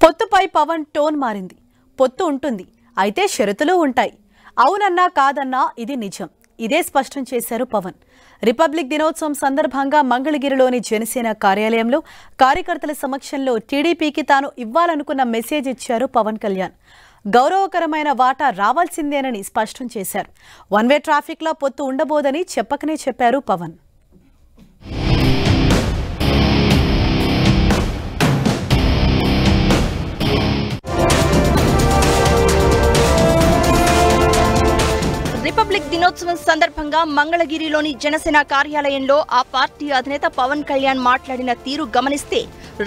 పొత్తుపై Pawan tone మారింది. పొత్తు ఉంటుంది, అయితే షరతులు ఉంటాయి. అవునన్నా కాదన్నా ఇది నిజం. ఇదే స్పష్టం చేశారు పవన్. రిపబ్లిక్ దినోత్సవం సందర్భంగా మంగళగిరిలోని జనసేన కార్యాలయంలో కార్యకర్తల సమక్షంలో టీడీపీకి తాను ఇవ్వాలనుకున్న మెసేజ్ ఇచ్చారు పవన్ కళ్యాణ్. గౌరవకరమైన వాటా రావాల్సిందేనని స్పష్టం చేశారు. వన్ వే ట్రాఫిక్లో పొత్తు ఉండబోదని చెప్పకనే చెప్పారు పవన్. రిపబ్లిక్ దినోత్సవం సందర్భంగా మంగళగిరిలోని జనసేన కార్యాలయంలో ఆ పార్టీ అధినేత పవన్ కళ్యాణ్ మాట్లాడిన తీరు గమనిస్తే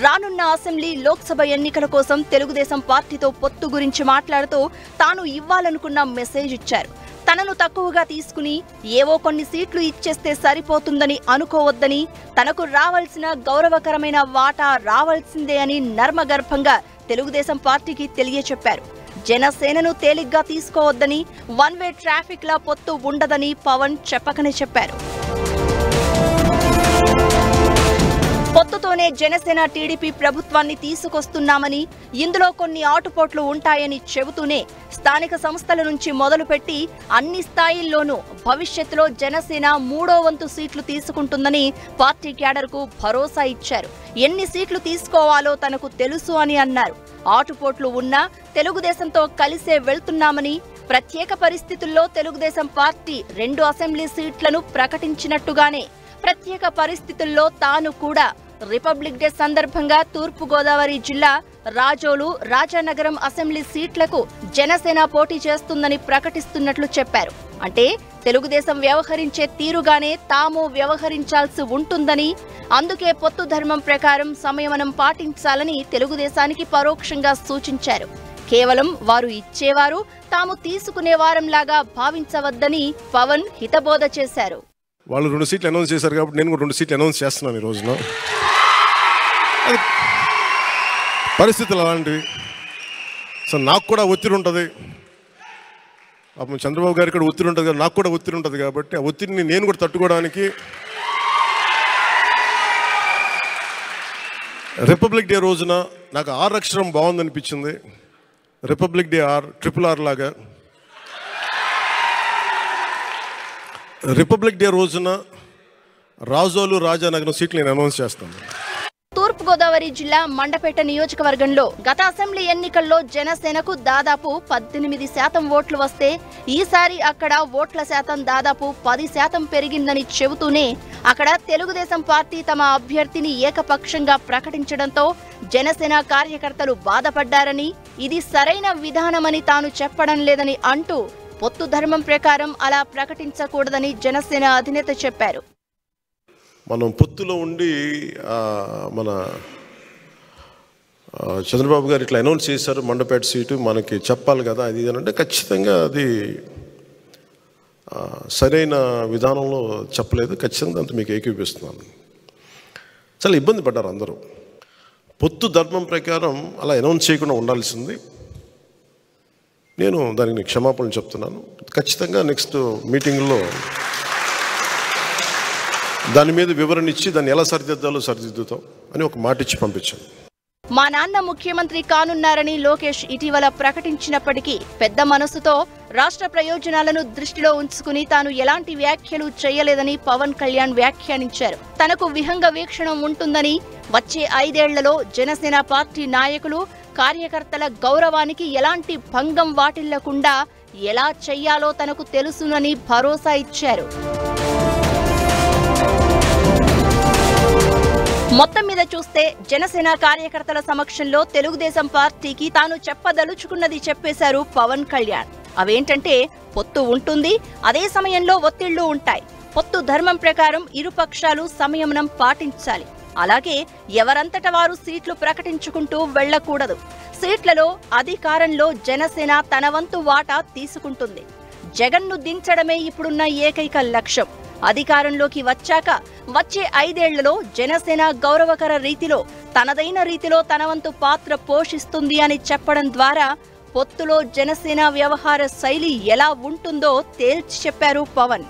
రానున్న అసెంబ్లీ, లోక్సభ ఎన్నికల కోసం తెలుగుదేశం పార్టీతో పొత్తు గురించి మాట్లాడుతూ తాను ఇవ్వాలనుకున్న మెసేజ్ ఇచ్చారు. తనను తక్కువగా తీసుకుని ఏవో కొన్ని సీట్లు ఇచ్చేస్తే సరిపోతుందని అనుకోవద్దని, తనకు రావాల్సిన గౌరవకరమైన వాటా రావాల్సిందే అని నర్మగర్భంగా తెలుగుదేశం పార్టీకి తెలియచెప్పారు. జనసేనను తేలిగ్గా తీసుకోవద్దని, వన్ వే ట్రాఫిక్ లా పొత్తు ఉండదని పవన్ చెప్పకనే చెప్పారు. పొత్తుతోనే జనసేన టీడీపీ ప్రభుత్వాన్ని తీసుకొస్తున్నామని, ఇందులో కొన్ని ఆటుపోట్లు ఉంటాయని చెబుతూనే స్థానిక సంస్థల నుంచి మొదలుపెట్టి అన్ని స్థాయిల్లోనూ భవిష్యత్తులో జనసేన 3వ వంతు సీట్లు తీసుకుంటుందని పార్టీ క్యాడర్కు భరోసా ఇచ్చారు. ఎన్ని సీట్లు తీసుకోవాలో తనకు తెలుసు అని అన్నారు. ఆటుపోట్లు ఉన్నా తెలుగుదేశంతో కలిసే వెళ్తున్నామని, ప్రత్యేక పరిస్థితుల్లో తెలుగుదేశం పార్టీ 2 అసెంబ్లీ సీట్లను ప్రకటించినట్టుగానే ప్రత్యేక పరిస్థితుల్లో తాను కూడా రిపబ్లిక్ డే సందర్భంగా తూర్పుగోదావరి జిల్లా రాజోలు, రాజానగరం అసెంబ్లీ సీట్లకు జనసేన పోటీ చేస్తుందని ప్రకటిస్తున్నట్లు చెప్పారు. అంటే తెలుగుదేశం వ్యవహరించే తీరుగానే తాము వ్యవహరించాల్సి ఉంటుందని, అందుకే పొత్తు ధర్మం ప్రకారం సంయమనం పాటించాలని తెలుగుదేశానికి పరోక్షంగా సూచించారు. కేవలం వారు ఇచ్చేవారు, తాము తీసుకునే వారంలాగా భావించవద్దని పవన్ హితబోధ చేశారు. వాళ్ళు 2 సీట్లు అనౌన్స్ చేశారు కాబట్టి నేను కూడా 2 సీట్లు అనౌన్స్ చేస్తున్నాను ఈ రోజున. పరిస్థితులు అలాంటివి. సో నాకు కూడా ఒత్తిడి ఉంటుంది. అప్పుడు చంద్రబాబు గారికి కూడా ఒత్తిడి ఉంటుంది, నాకు కూడా ఒత్తిడి ఉంటుంది. కాబట్టి ఆ ఒత్తిడిని నేను కూడా తట్టుకోవడానికి రిపబ్లిక్ డే రోజున నాకు ఆర్ అక్షరం బాగుందనిపించింది. రిపబ్లిక్ డే RRR లాగా రిపబ్లిక్ డే రోజున రాజోలు, రాజానగరం సీట్లు నేను అనౌన్స్ చేస్తాను. తూర్పుగోదావరి జిల్లా మండపేట నియోజకవర్గంలో గత అసెంబ్లీ ఎన్నికల్లో జనసేనకు దాదాపు 18% ఓట్లు వస్తే ఈసారి అక్కడ ఓట్ల శాతం దాదాపు 10% పెరిగిందని చెబుతూనే అక్కడ తెలుగుదేశం పార్టీ తమ అభ్యర్థిని ఏకపక్షంగా ప్రకటించడంతో జనసేన కార్యకర్తలు బాధపడ్డారని, ఇది సరైన విధానమని తాను చెప్పడం లేదని అంటూ పొత్తు ధర్మం ప్రకారం అలా ప్రకటించకూడదని జనసేన అధినేత చెప్పారు. మనం పొత్తులో ఉండి మన చంద్రబాబు గారు ఇట్లా అనౌన్స్ చేశారు, మండపేట సీటు మనకి చెప్పాలి కదా అది అంటే ఖచ్చితంగా అది సరైన విధానంలో చెప్పలేదు. ఖచ్చితంగా అంత మీకు ఏకీపిస్తున్నాను. చాలా ఇబ్బంది పడ్డారు అందరూ. పొత్తు ధర్మం ప్రకారం అలా అనౌన్స్ చేయకుండా ఉండాల్సింది. నేను దానికి క్షమాపణలు చెప్తున్నాను. ఖచ్చితంగా నెక్స్ట్ మీటింగ్లో దాని మీద వివరణ ఇచ్చి దాన్ని ఎలా సరిదిద్దాలో సరిదిద్దుతాం అని ఒక మాట ఇచ్చి పంపించాను. మా నాన్న ముఖ్యమంత్రి కానున్నారని లోకేష్ ఇటీవల ప్రకటించినప్పటికీ పెద్ద మనసుతో రాష్ట్ర ప్రయోజనాలను దృష్టిలో ఉంచుకుని తాను ఎలాంటి వ్యాఖ్యలు చేయలేదని పవన్ కళ్యాణ్ వ్యాఖ్యానించారు. తనకు విహంగ వీక్షణం ఉంటుందని, వచ్చే 5 ఏళ్లలో జనసేన పార్టీ నాయకులు, కార్యకర్తల గౌరవానికి ఎలాంటి భంగం వాటిల్లకుండా ఎలా చెయ్యాలో తనకు తెలుసునని భరోసా ఇచ్చారు. మొత్తం మీద చూస్తే జనసేన కార్యకర్తల సమక్షంలో తెలుగుదేశం పార్టీకి తాను చెప్పదలుచుకున్నది చెప్పేశారు పవన్ కళ్యాణ్. అవేంటంటే పొత్తు ఉంటుంది, అదే సమయంలో ఒత్తిళ్లు ఉంటాయి. పొత్తు ధర్మం ప్రకారం ఇరుపక్షాలు సంయమనం పాటించాలి. అలాగే ఎవరంతట వారు సీట్లు ప్రకటించుకుంటూ వెళ్లకూడదు. సీట్లలో, అధికారంలో జనసేన తన వంతు వాటా తీసుకుంటుంది. జగన్ను దించడమే ఇప్పుడున్న ఏకైక లక్ష్యం. అధికారంలోకి వచ్చాక వచ్చే 5 ఏళ్లలో జనసేన గౌరవకర రీతిలో, తనదైన రీతిలో తన వంతు పాత్ర పోషిస్తుంది అని చెప్పడం ద్వారా పొత్తులో జనసేన వ్యవహార శైలి ఎలా ఉంటుందో తేల్చి చెప్పారు పవన్.